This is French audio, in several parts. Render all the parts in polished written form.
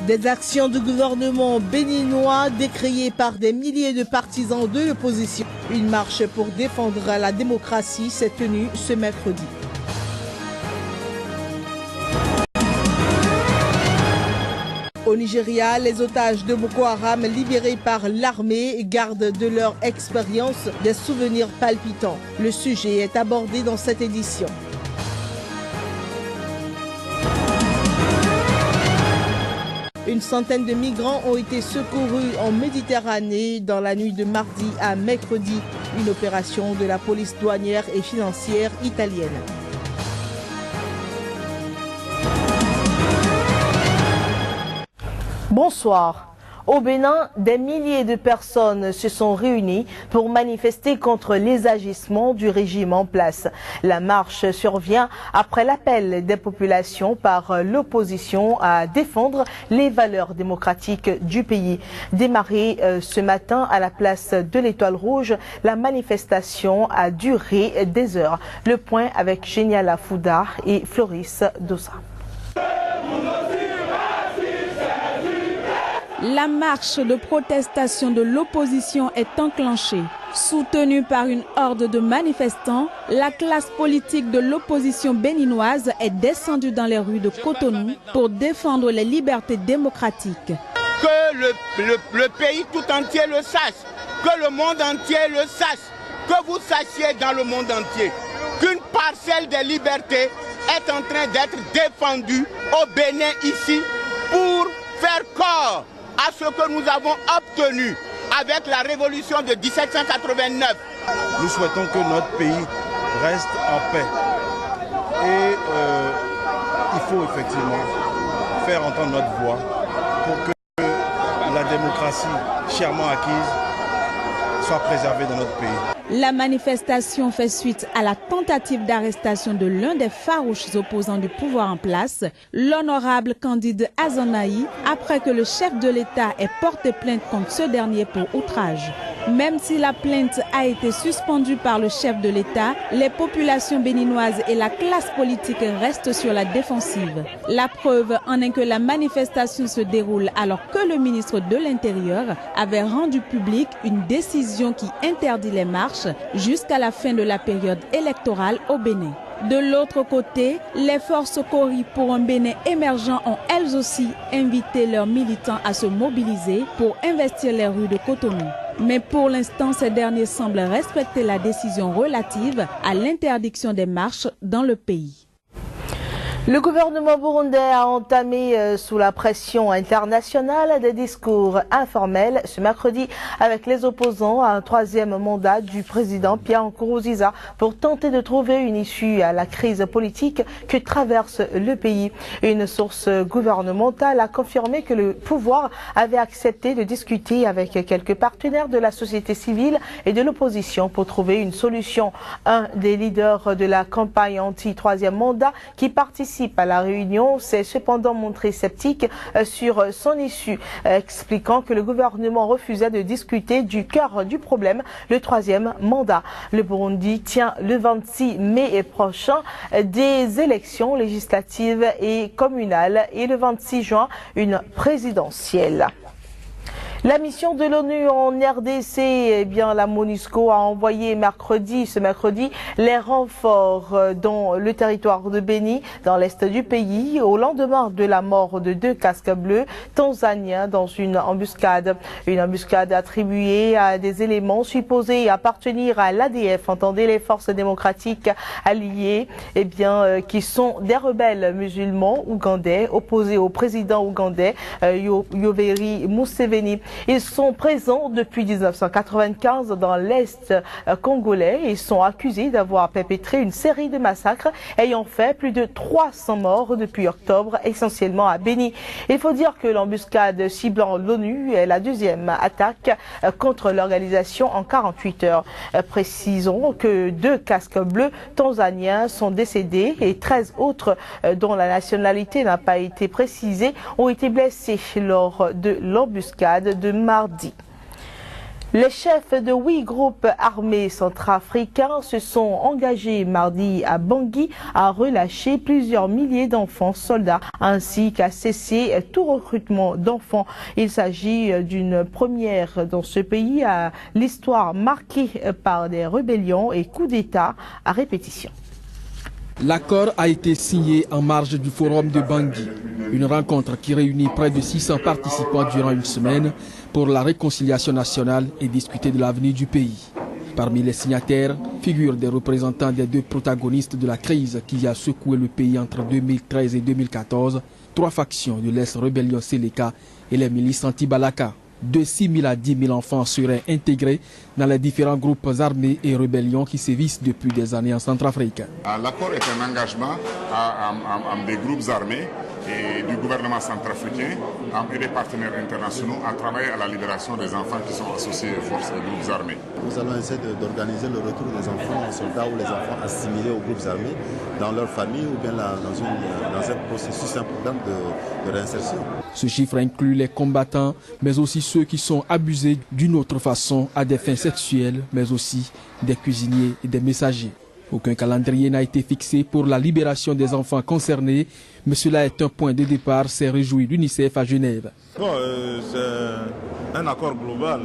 Des actions du gouvernement béninois décriées par des milliers de partisans de l'opposition. Une marche pour défendre la démocratie s'est tenue ce mercredi. Au Nigeria, les otages de Boko Haram libérés par l'armée gardent de leur expérience des souvenirs palpitants. Le sujet est abordé dans cette édition. Une centaine de migrants ont été secourus en Méditerranée dans la nuit de mardi à mercredi. Une opération de la police douanière et financière italienne. Bonsoir. Au Bénin, des milliers de personnes se sont réunies pour manifester contre les agissements du régime en place. La marche survient après l'appel des populations par l'opposition à défendre les valeurs démocratiques du pays. Démarrée ce matin à la place de l'Étoile Rouge, la manifestation a duré des heures. Le point avec Génial Afouda et Floris Dossa. La marche de protestation de l'opposition est enclenchée. Soutenue par une horde de manifestants, la classe politique de l'opposition béninoise est descendue dans les rues de Cotonou pour défendre les libertés démocratiques. Que le pays tout entier le sache, que le monde entier le sache, que vous sachiez dans le monde entier qu'une parcelle des libertés est en train d'être défendue au Bénin ici pour faire corps à ce que nous avons obtenu avec la révolution de 1789. Nous souhaitons que notre pays reste en paix. Et il faut effectivement faire entendre notre voix pour que la démocratie chèrement acquise soit préservée dans notre pays. La manifestation fait suite à la tentative d'arrestation de l'un des farouches opposants du pouvoir en place, l'honorable Candide Azanaï, après que le chef de l'État ait porté plainte contre ce dernier pour outrage. Même si la plainte a été suspendue par le chef de l'État, les populations béninoises et la classe politique restent sur la défensive. La preuve en est que la manifestation se déroule alors que le ministre de l'Intérieur avait rendu public une décision qui interdit les marches jusqu'à la fin de la période électorale au Bénin. De l'autre côté, les forces Cori pour un Bénin émergent ont elles aussi invité leurs militants à se mobiliser pour investir les rues de Cotonou. Mais pour l'instant, ces derniers semblent respecter la décision relative à l'interdiction des marches dans le pays. Le gouvernement burundais a entamé sous la pression internationale des discours informels ce mercredi avec les opposants à un troisième mandat du président Pierre Nkurunziza pour tenter de trouver une issue à la crise politique que traverse le pays. Une source gouvernementale a confirmé que le pouvoir avait accepté de discuter avec quelques partenaires de la société civile et de l'opposition pour trouver une solution. Un des leaders de la campagne anti-troisième mandat qui participe à la réunion s'est cependant montré sceptique sur son issue, expliquant que le gouvernement refusait de discuter du cœur du problème, le troisième mandat. Le Burundi tient le 26 mai prochain des élections législatives et communales et le 26 juin une présidentielle. La mission de l'ONU en RDC, la MONUSCO a envoyé ce mercredi, les renforts dans le territoire de Beni, dans l'est du pays, au lendemain de la mort de 2 casques bleus tanzaniens dans une embuscade. Une embuscade attribuée à des éléments supposés appartenir à l'ADF, entendez les forces démocratiques alliées, qui sont des rebelles musulmans ougandais opposés au président ougandais Yoweri Museveni. Ils sont présents depuis 1995 dans l'Est congolais et sont accusés d'avoir perpétré une série de massacres ayant fait plus de 300 morts depuis octobre, essentiellement à Beni. Il faut dire que l'embuscade ciblant l'ONU est la deuxième attaque contre l'organisation en 48 heures. Précisons que 2 casques bleus tanzaniens sont décédés et 13 autres dont la nationalité n'a pas été précisée ont été blessés lors de l'embuscade de mardi. Les chefs de 8 groupes armés centrafricains se sont engagés mardi à Bangui à relâcher plusieurs milliers d'enfants soldats ainsi qu'à cesser tout recrutement d'enfants. Il s'agit d'une première dans ce pays à l'histoire marquée par des rébellions et coups d'État à répétition. L'accord a été signé en marge du forum de Bangui, une rencontre qui réunit près de 600 participants durant une semaine pour la réconciliation nationale et discuter de l'avenir du pays. Parmi les signataires figurent des représentants des deux protagonistes de la crise qui a secoué le pays entre 2013 et 2014, 3 factions de l'ex-rébellion Séléka et les milices anti-Balaka. De 6 000 à 10 000 enfants seraient intégrés dans les différents groupes armés et rébellions qui sévissent depuis des années en Centrafrique. L'accord est un engagement des groupes armés et du gouvernement centrafricain et des partenaires internationaux à travailler à la libération des enfants qui sont associés aux forces et groupes armés. Nous allons essayer d'organiser le retour des enfants soldats ou les enfants assimilés aux groupes armés dans leur famille ou bien dans un processus important de réinsertion. Ce chiffre inclut les combattants, mais aussi ceux qui sont abusés d'une autre façon à des fins sexuelles, mais aussi des cuisiniers et des messagers. Aucun calendrier n'a été fixé pour la libération des enfants concernés, mais cela est un point de départ, s'est réjoui l'UNICEF à Genève. C'est un accord global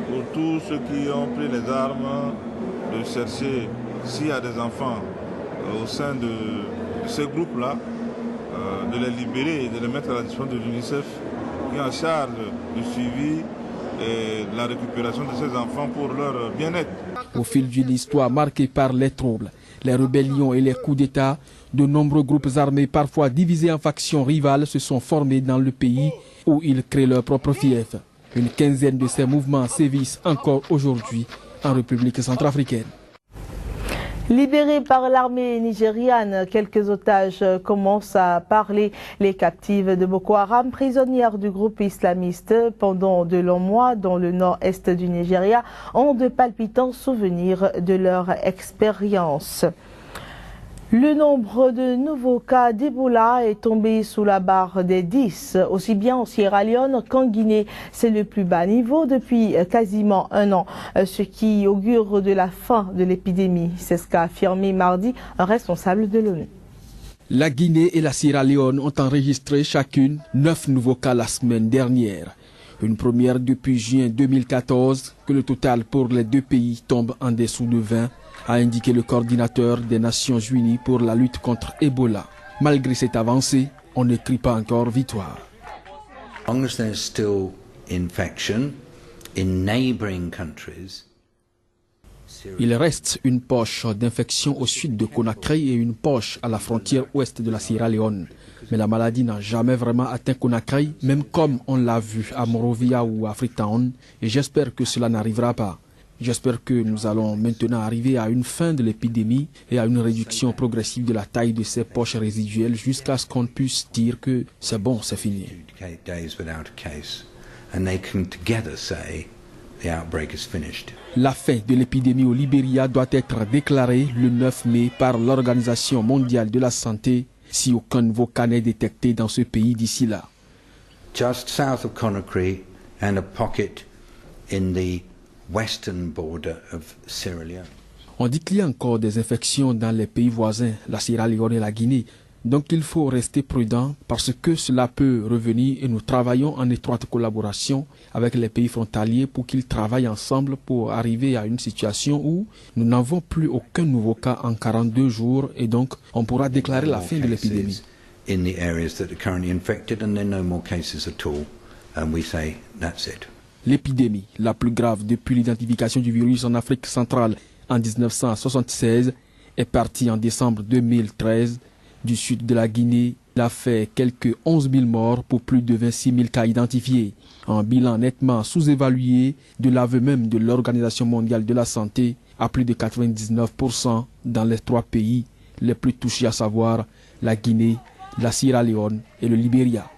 pour tous ceux qui ont pris les armes de chercher s'il y a des enfants au sein de ces groupes-là, de les libérer et de les mettre à la disposition de l'UNICEF qui est en charge du suivi et de la récupération de ces enfants pour leur bien-être. Au fil d'une histoire marquée par les troubles, les rébellions et les coups d'État, de nombreux groupes armés parfois divisés en factions rivales se sont formés dans le pays où ils créent leur propre fief. Une quinzaine de ces mouvements sévissent encore aujourd'hui en République centrafricaine. Libérés par l'armée nigériane, quelques otages commencent à parler. Les captives de Boko Haram, prisonnières du groupe islamiste pendant de longs mois dans le nord-est du Nigeria, ont de palpitants souvenirs de leur expérience. Le nombre de nouveaux cas d'Ebola est tombé sous la barre des 10, aussi bien en Sierra Leone qu'en Guinée. C'est le plus bas niveau depuis quasiment un an, ce qui augure de la fin de l'épidémie. C'est ce qu'a affirmé mardi un responsable de l'ONU. La Guinée et la Sierra Leone ont enregistré chacune 9 nouveaux cas la semaine dernière. Une première depuis juin 2014, que le total pour les deux pays tombe en dessous de 20. A indiqué le coordinateur des Nations Unies pour la lutte contre Ebola. Malgré cette avancée, on ne crie pas encore victoire. Il reste une poche d'infection au sud de Conakry et une poche à la frontière ouest de la Sierra Leone. Mais la maladie n'a jamais vraiment atteint Conakry, même comme on l'a vu à Monrovia ou à Freetown, et j'espère que cela n'arrivera pas. J'espère que nous allons maintenant arriver à une fin de l'épidémie et à une réduction progressive de la taille de ces poches résiduelles jusqu'à ce qu'on puisse dire que c'est bon, c'est fini. La fin de l'épidémie au Libéria doit être déclarée le 9 mai par l'Organisation mondiale de la santé si aucun nouveau cas n'est détecté dans ce pays d'ici là. Just south of Conakry and a pocket in the western border of Sierra Leone. On dit qu'il y a encore des infections dans les pays voisins, la Sierra Leone et la Guinée. Donc il faut rester prudent parce que cela peut revenir et nous travaillons en étroite collaboration avec les pays frontaliers pour qu'ils travaillent ensemble pour arriver à une situation où nous n'avons plus aucun nouveau cas en 42 jours et donc on pourra déclarer la fin de l'épidémie. In the areas that are currently infected and then no more cases at all, and we say that's it. L'épidémie la plus grave depuis l'identification du virus en Afrique centrale en 1976 est partie en décembre 2013 du sud de la Guinée. Il a fait quelques 11 000 morts pour plus de 26 000 cas identifiés. Un bilan nettement sous-évalué de l'aveu même de l'Organisation mondiale de la santé à plus de 99% dans les 3 pays les plus touchés, à savoir la Guinée, la Sierra Leone et le Libéria.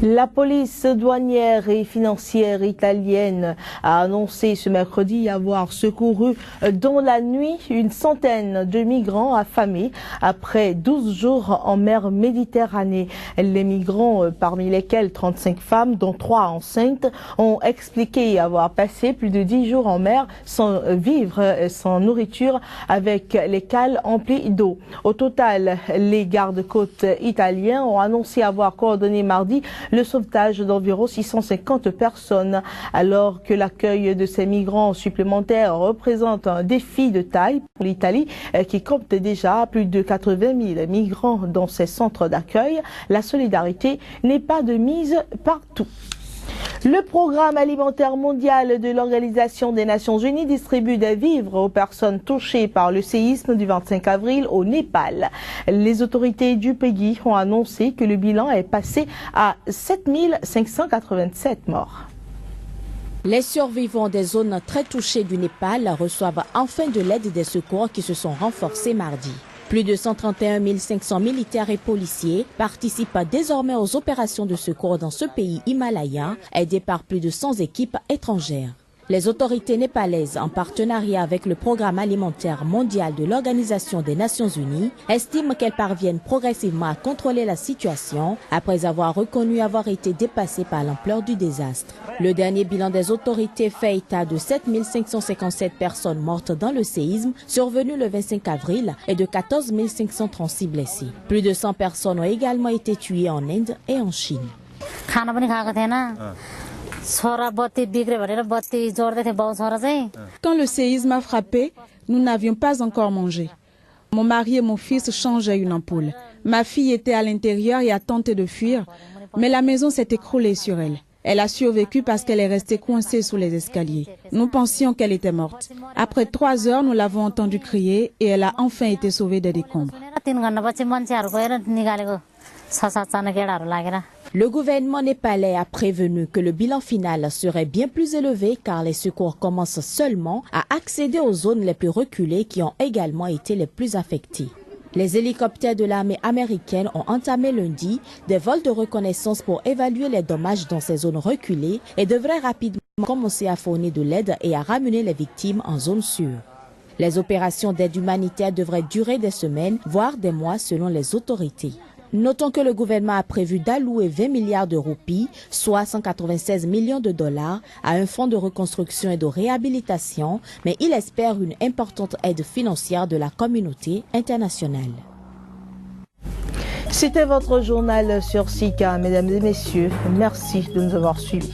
La police douanière et financière italienne a annoncé ce mercredi avoir secouru dans la nuit une centaine de migrants affamés après 12 jours en mer Méditerranée. Les migrants, parmi lesquels 35 femmes, dont 3 enceintes, ont expliqué avoir passé plus de 10 jours en mer sans vivre, sans nourriture, avec les cales emplies d'eau. Au total, les gardes-côtes italiens ont annoncé avoir coordonné mardi le sauvetage d'environ 650 personnes, alors que l'accueil de ces migrants supplémentaires représente un défi de taille pour l'Italie, qui compte déjà plus de 80 000 migrants dans ses centres d'accueil. La solidarité n'est pas de mise partout. Le programme alimentaire mondial de l'Organisation des Nations Unies distribue des vivres aux personnes touchées par le séisme du 25 avril au Népal. Les autorités du pays ont annoncé que le bilan est passé à 7 587 morts. Les survivants des zones très touchées du Népal reçoivent enfin de l'aide des secours qui se sont renforcés mardi. Plus de 131 500 militaires et policiers participent désormais aux opérations de secours dans ce pays himalayen, aidés par plus de 100 équipes étrangères. Les autorités népalaises, en partenariat avec le Programme alimentaire mondial de l'Organisation des Nations Unies, estiment qu'elles parviennent progressivement à contrôler la situation après avoir reconnu avoir été dépassées par l'ampleur du désastre. Le dernier bilan des autorités fait état de 7 557 personnes mortes dans le séisme survenu le 25 avril et de 14 536 blessés. Plus de 100 personnes ont également été tuées en Inde et en Chine. Quand le séisme a frappé, nous n'avions pas encore mangé. Mon mari et mon fils changeaient une ampoule. Ma fille était à l'intérieur et a tenté de fuir, mais la maison s'est écroulée sur elle. Elle a survécu parce qu'elle est restée coincée sous les escaliers. Nous pensions qu'elle était morte. Après 3 heures, nous l'avons entendue crier et elle a enfin été sauvée des décombres. Le gouvernement népalais a prévenu que le bilan final serait bien plus élevé car les secours commencent seulement à accéder aux zones les plus reculées qui ont également été les plus affectées. Les hélicoptères de l'armée américaine ont entamé lundi des vols de reconnaissance pour évaluer les dommages dans ces zones reculées et devraient rapidement commencer à fournir de l'aide et à ramener les victimes en zone sûre. Les opérations d'aide humanitaire devraient durer des semaines, voire des mois selon les autorités. Notons que le gouvernement a prévu d'allouer 20 milliards de roupies, soit 196 millions de dollars, à un fonds de reconstruction et de réhabilitation, mais il espère une importante aide financière de la communauté internationale. C'était votre journal sur Sika, mesdames et messieurs. Merci de nous avoir suivis.